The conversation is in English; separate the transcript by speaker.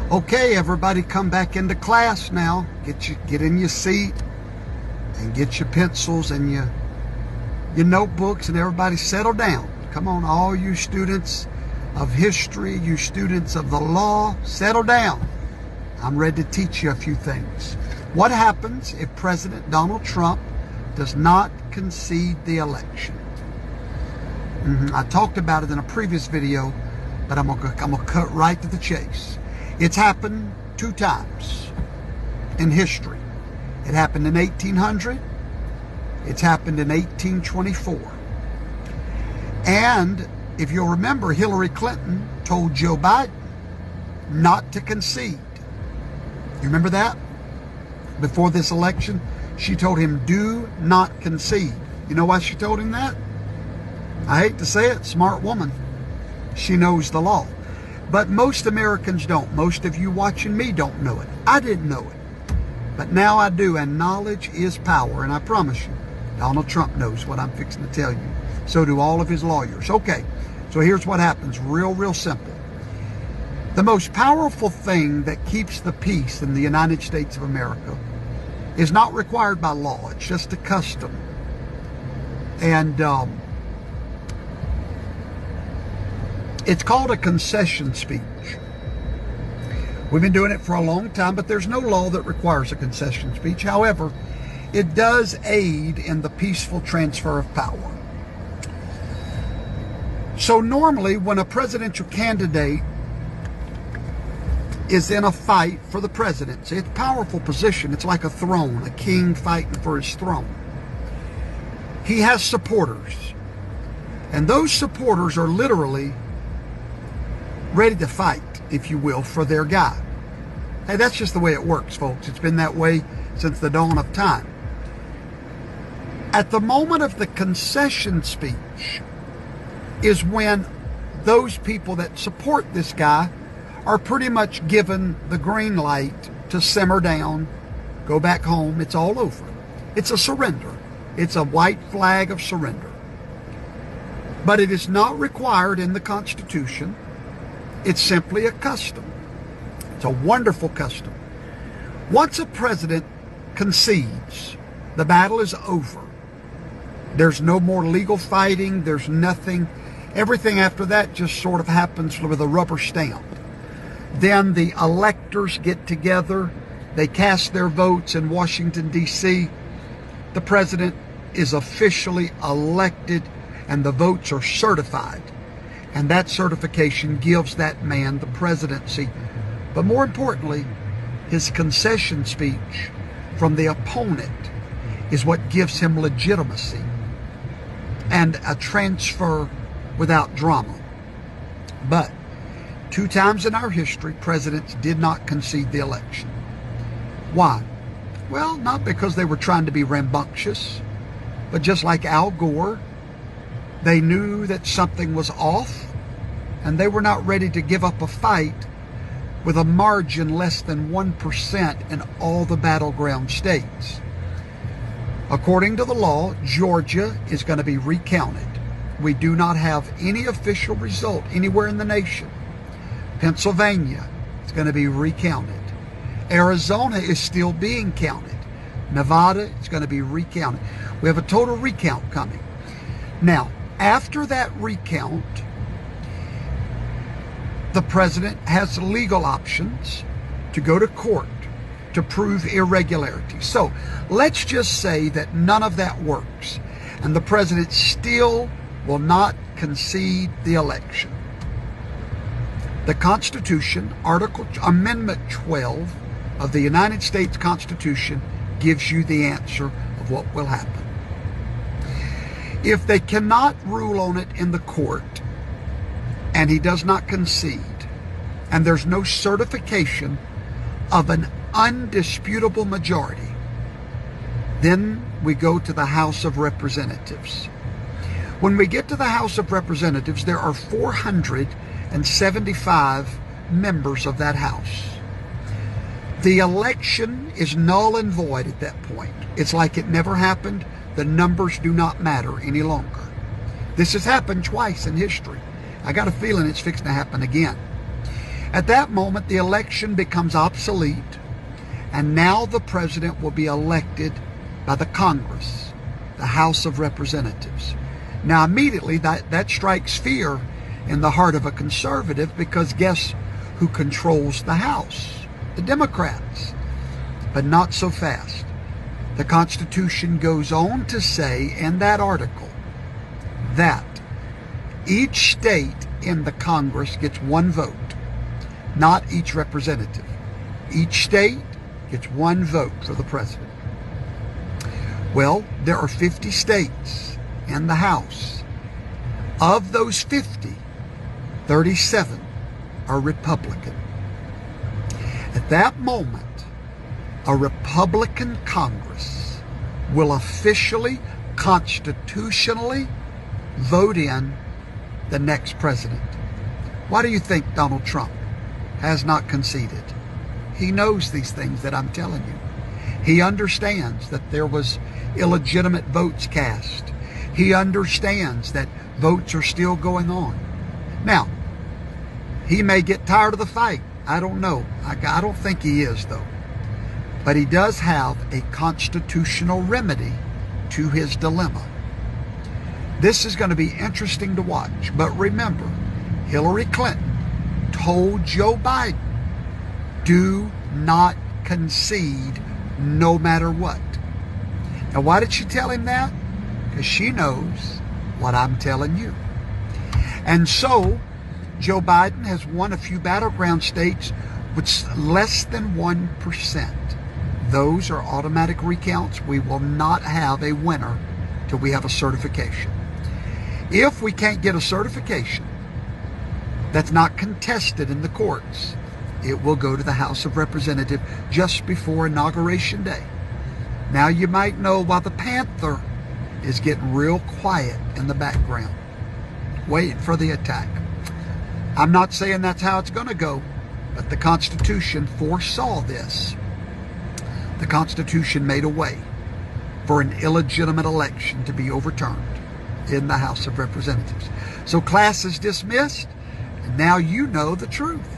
Speaker 1: Okay, everybody come back into class now. Get in your seat and get your pencils and your notebooks, and everybody settle down. Come on, all you students of history, you students of the law, settle down. I'm ready to teach you a few things. What happens if President Donald Trump does not concede the election? I talked about it in a previous video, but I'm gonna cut right to the chase. It's happened 2 times in history. It happened in 1800. It's happened in 1824. And if you'll remember, Hillary Clinton told Joe Biden not to concede. You remember that? Before this election, she told him, do not concede. You know why she told him that? I hate to say it, smart woman. She knows the law. But most Americans don't. Most of you watching me don't know it. I didn't know it. But now I do, and knowledge is power. And I promise you, Donald Trump knows what I'm fixing to tell you. So do all of his lawyers. Okay, so here's what happens. Real simple. The most powerful thing that keeps the peace in the United States of America is not required by law. It's just a custom. And it's called a concession speech. We've been doing it for a long time, but there's no law that requires a concession speech. However, it does aid in the peaceful transfer of power. So normally when a presidential candidate is in a fight for the presidency, it's a powerful position. It's like a throne, a king fighting for his throne. He has supporters. And those supporters are literally ready to fight, if you will, for their guy. Hey, that's just the way it works, folks. It's been that way since the dawn of time. At the moment of the concession speech is when those people that support this guy are pretty much given the green light to simmer down, go back home. It's all over. It's a surrender. It's a white flag of surrender. But it is not required in the Constitution. It's simply a custom. It's a wonderful custom. Once a president concedes, the battle is over. There's no more legal fighting. There's nothing. Everything after that just sort of happens with a rubber stamp. Then the electors get together. They cast their votes in Washington, D.C. The president is officially elected and the votes are certified. And that certification gives that man the presidency. But more importantly, his concession speech from the opponent is what gives him legitimacy and a transfer without drama. But 2 times in our history, presidents did not concede the election. Why? Well, not because they were trying to be rambunctious, but just like Al Gore, they knew that something was off, and they were not ready to give up a fight with a margin less than 1% in all the battleground states. According to the law, Georgia is going to be recounted. We do not have any official result anywhere in the nation. Pennsylvania is going to be recounted. Arizona is still being counted. Nevada is going to be recounted. We have a total recount coming. Now, after that recount, the president has legal options to go to court to prove irregularity. So let's just say that none of that works and the president still will not concede the election. The Constitution, Amendment 12 of the United States Constitution gives you the answer of what will happen. If they cannot rule on it in the court and he does not concede and there's no certification of an undisputable majority, then we go to the House of Representatives. When we get to the House of Representatives, there are 475 members of that House. The election is null and void at that point. It's like it never happened. The numbers do not matter any longer. This has happened twice in history. I got a feeling it's fixing to happen again. At that moment, the election becomes obsolete, and now the president will be elected by the Congress, the House of Representatives. Now, immediately, that strikes fear in the heart of a conservative, because guess who controls the House? The Democrats. But not so fast. The Constitution goes on to say in that article that each state in the Congress gets one vote, not each representative. Each state gets one vote for the president. Well, there are 50 states in the House. Of those 50, 37 are Republican. At that moment, a Republican Congress will officially, constitutionally vote in the next president. Why do you think Donald Trump has not conceded? He knows these things that I'm telling you. He understands that there was illegitimate votes cast. He understands that votes are still going on. Now, he may get tired of the fight. I don't know. I don't think he is, though. But he does have a constitutional remedy to his dilemma. This is going to be interesting to watch. But remember, Hillary Clinton told Joe Biden, do not concede no matter what. Now, why did she tell him that? Because she knows what I'm telling you. And so, Joe Biden has won a few battleground states with less than 1%. Those are automatic recounts. We will not have a winner till we have a certification. If we can't get a certification that's not contested in the courts, it will go to the House of Representatives just before Inauguration Day. Now, you might know why the Panther is getting real quiet in the background, waiting for the attack. I'm not saying that's how it's going to go, but the Constitution foresaw this. The Constitution made a way for an illegitimate election to be overturned in the House of Representatives. So class is dismissed, and now you know the truth.